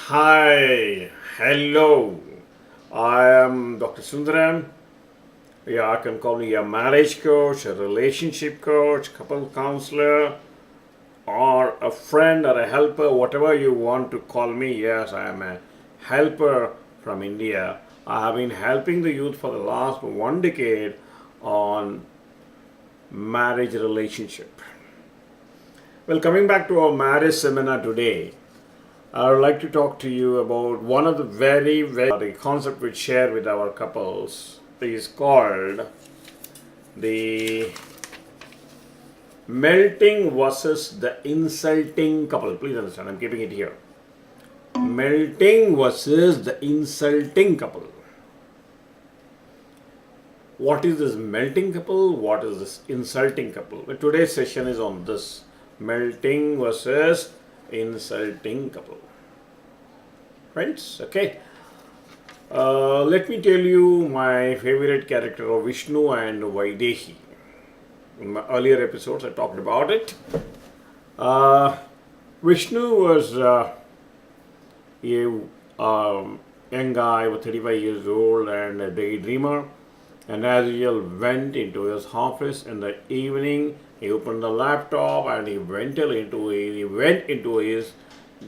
Hi, hello. I am Dr. Sunderm. Yeah, I can call me a marriage coach, a relationship coach, couple counselor, or a friend or a helper, whatever you want to call me. Yes, I am a helper from India. I have been helping the youth for the last 1 decade on marriage relationship. Well, coming back to our marriage seminar today, I would like to talk to you about one of the the concept we share with our couples is called the melting versus the insulting couple. Please understand, I'm keeping it here. Melting versus the insulting couple. What is this melting couple? What is this insulting couple? Well, today's session is on this melting versus insulting couple. Friends, okay. Let me tell you my favorite character of Vishnu and Vaidehi. In my earlier episodes, I talked about it. Vishnu was a young guy, was 35 years old and a daydreamer. And as usual, went into his office in the evening. He opened the laptop and he went into his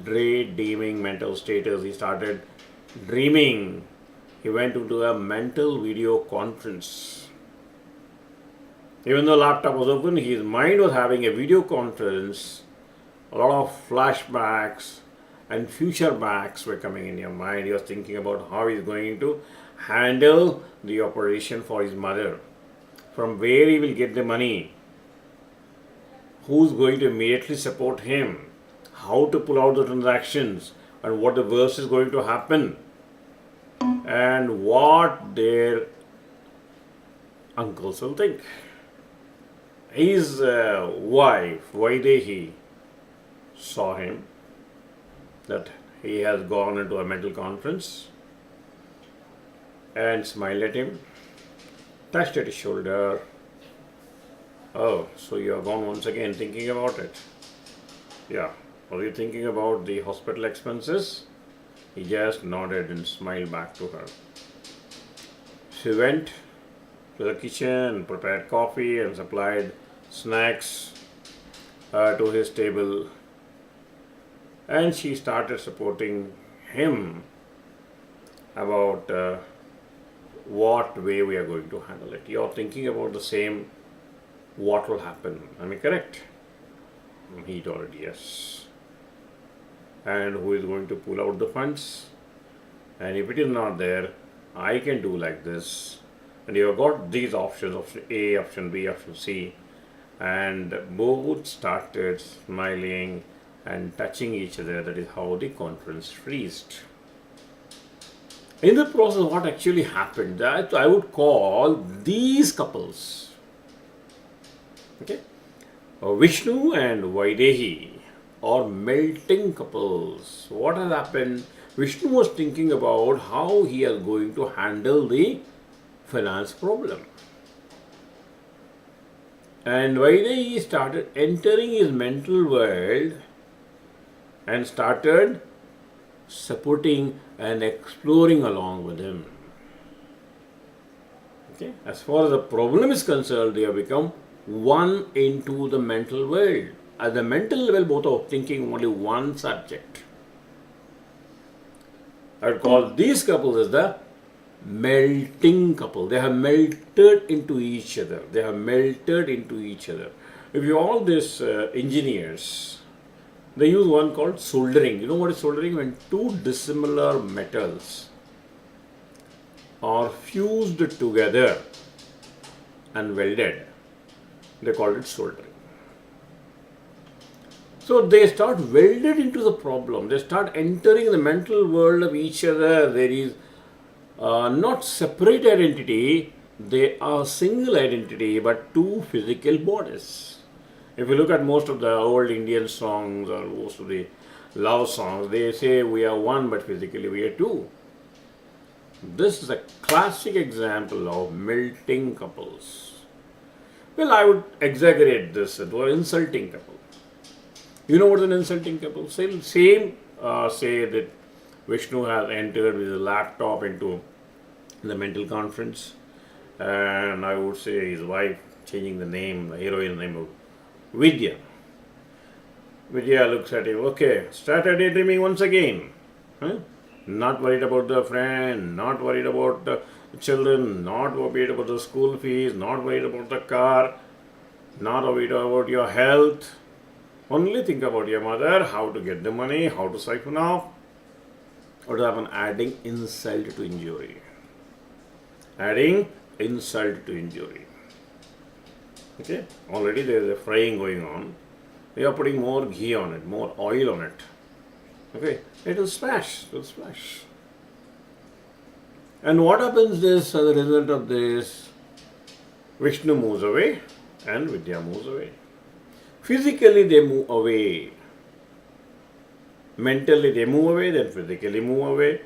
daydreaming mental status. He started dreaming. He went into a mental video conference. Even though the laptop was open, his mind was having a video conference. A lot of flashbacks and future backs were coming in your mind. He was thinking about how he's going to handle the operation for his mother, from where he will get the money, who's going to immediately support him, how to pull out the transactions, and what the worst is going to happen, and what their uncles will think. His wife, Vaidehi, saw him that he has gone into a mental conference and smiled at him, touched at his shoulder. Oh, so you are gone once again thinking about it? Yeah. Were you thinking about the hospital expenses? He just nodded and smiled back to her. She went to the kitchen, prepared coffee, and supplied snacks to his table. And she started supporting him about what way we are going to handle it. You're thinking about the same, what will happen. Am I correct? He told yes. And who is going to pull out the funds? And if it is not there, I can do like this. And you have got these options, option A, option B, option C. And both started smiling and touching each other. That is how the conference freezed. In the process, what actually happened, that I would call these couples, okay, Vishnu and Vaidehi, or melting couples. What has happened? Vishnu was thinking about how he is going to handle the finance problem. And Vaidehi started entering his mental world and started supporting and exploring along with him. Okay? As far as the problem is concerned, they have become one into the mental world. At the mental level, both are thinking only one subject. I would call these couples as the melting couple. They have melted into each other. They have melted into each other. If you all these engineers, they use one called soldering. You know what is soldering? When two dissimilar metals are fused together and welded, they call it soldering. So they start welded into the problem. They start entering the mental world of each other. There is not separate identity. They are single identity, but two physical bodies. If you look at most of the old Indian songs or most of the love songs, they say we are one, but physically we are two. This is a classic example of melting couples. Well, I would exaggerate this into an insulting couple. You know what an insulting couple? Say that Vishnu has entered with his laptop into the mental conference, and I would say his wife changing the name, the heroine name of Vidya. Vidya looks at him, okay, started daydreaming once again. Huh? Not worried about the friend, not worried about the children, not worried about the school fees, not worried about the car, not worried about your health. Only think about your mother, how to get the money, how to siphon off. What happen? Adding insult to injury. Adding insult to injury. Okay? Already there is a frying going on. We are putting more ghee on it, more oil on it. Okay? It will splash. It will splash. And what happens is, as a result of this, Vishnu moves away and Vidya moves away. Physically they move away. Mentally they move away, then physically move away.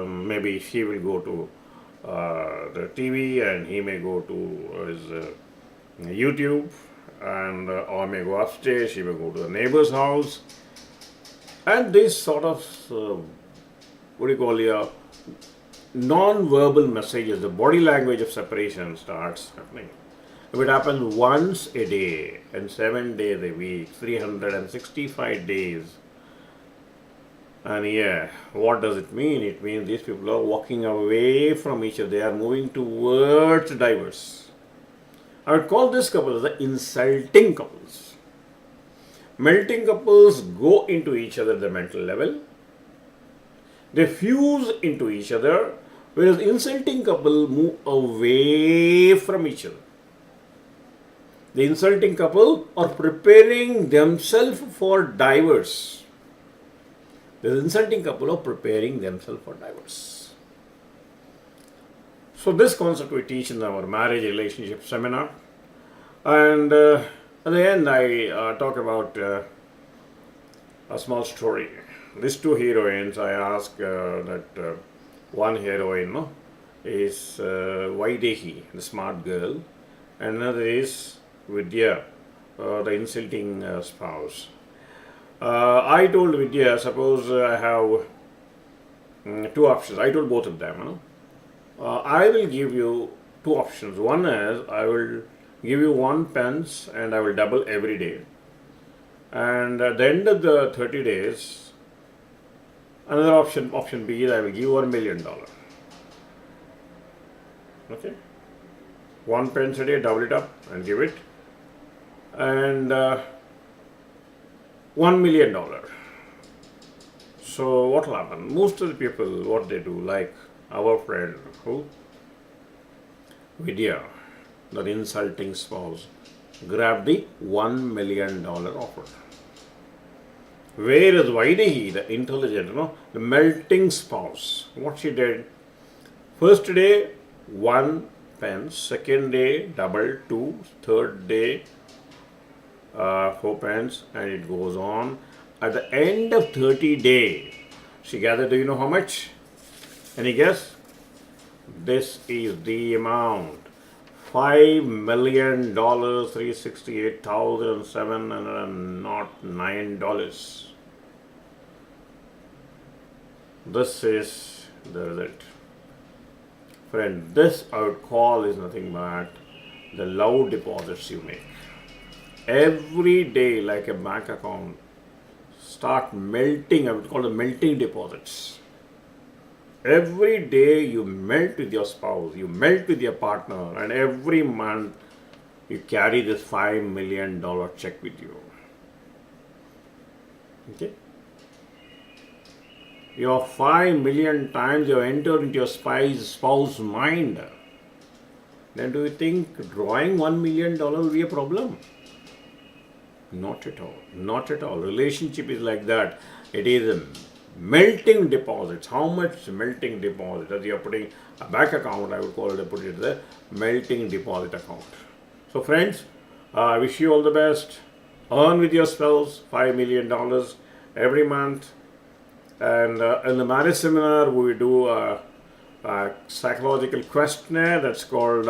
Maybe she will go to the TV and he may go to his YouTube, and or may go upstairs, she may go to the neighbor's house. And this sort of, what do you call it, non-verbal messages, the body language of separation starts happening. If it happens once a day and 7 days a week, 365 days, and yeah, what does it mean? It means these people are walking away from each other. They are moving towards divorce. I would call this couple as the insulting couples. Melting couples go into each other at the mental level. They fuse into each other, whereas insulting couple move away from each other. The insulting couple are preparing themselves for divorce. The insulting couple are preparing themselves for divorce. So this concept we teach in our marriage relationship seminar. And at the end I talk about a small story. These two heroines, I ask that one heroine is Vaidehi, the smart girl, and another is Vidya, the insulting spouse. I told Vidya, suppose I have two options. I told both of them. I will give you two options. One is I will give you 1 pence and I will double every day. And at the end of the 30 days, another option B is I will give you $1 million. Okay? 1 pence a day, double it up and give it. And $1 million. So what will happen? Most of the people, what they do, like our friend who? Vidya, the insulting spouse, grabbed the $1 million offer. Whereas Vaidehi, the intelligent, the melting spouse, what she did, first day 1 pence, second day double 2, third day 4 pence, and it goes on. At the end of 30 days, she gathered, do you know how much? Any guess? This is the amount. $5,368,709. This is the result. Friend, this I would call is nothing but the love deposits you make. Every day, like a bank account, start melting. I would call them melting deposits. Every day you melt with your spouse, you melt with your partner, and every month you carry this $5 million check with you. Okay? Your 5 million times you have entered into your spouse's mind. Then do you think drawing $1 million will be a problem? Not at all. Not at all. Relationship is like that. It is a melting deposits. How much melting deposit? As you are putting a bank account, I would call it, put it the melting deposit account. So friends, I wish you all the best. Earn with your spouse $5 million every month. And in the marriage seminar, we do a psychological questionnaire that's called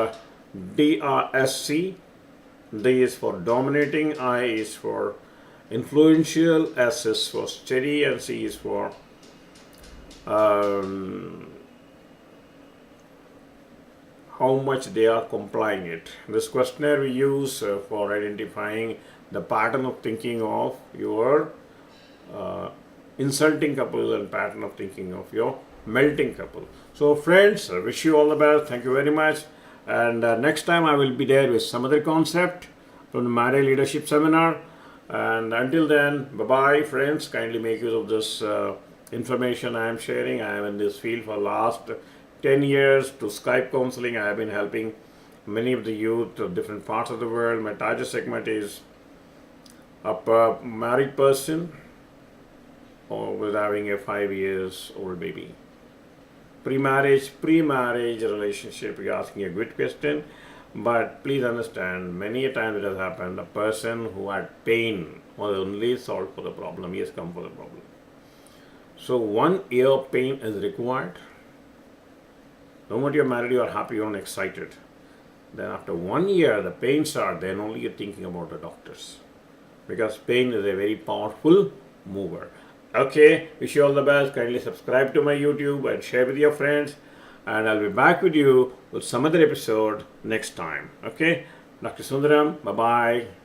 DRSC. D is for dominating, I is for influential, S is for steady, and C is for how much they are complying it. This questionnaire we use for identifying the pattern of thinking of your insulting couple and pattern of thinking of your melting couple. So friends, I wish you all the best. Thank you very much. And next time I will be there with some other concept from the Marraige Leadership Seminar. And until then, bye-bye friends. Kindly make use of this information I am sharing. I am in this field for last 10 years to Skype counseling. I have been helping many of the youth of different parts of the world. My target segment is a married person or with having a 5 years old baby. Pre-marriage relationship, you're asking a good question, but please understand, many a time it has happened, a person who had pain was only solved for the problem, he has come for the problem. So 1 year pain is required. The moment you're married, you are happy, you're excited. Then after 1 year, the pain starts, then only you're thinking about the doctors. Because pain is a very powerful mover. Okay, wish you all the best. Kindly subscribe to my YouTube and share with your friends. And I'll be back with you with some other episode next time. Okay, Dr. Sunderm, bye-bye.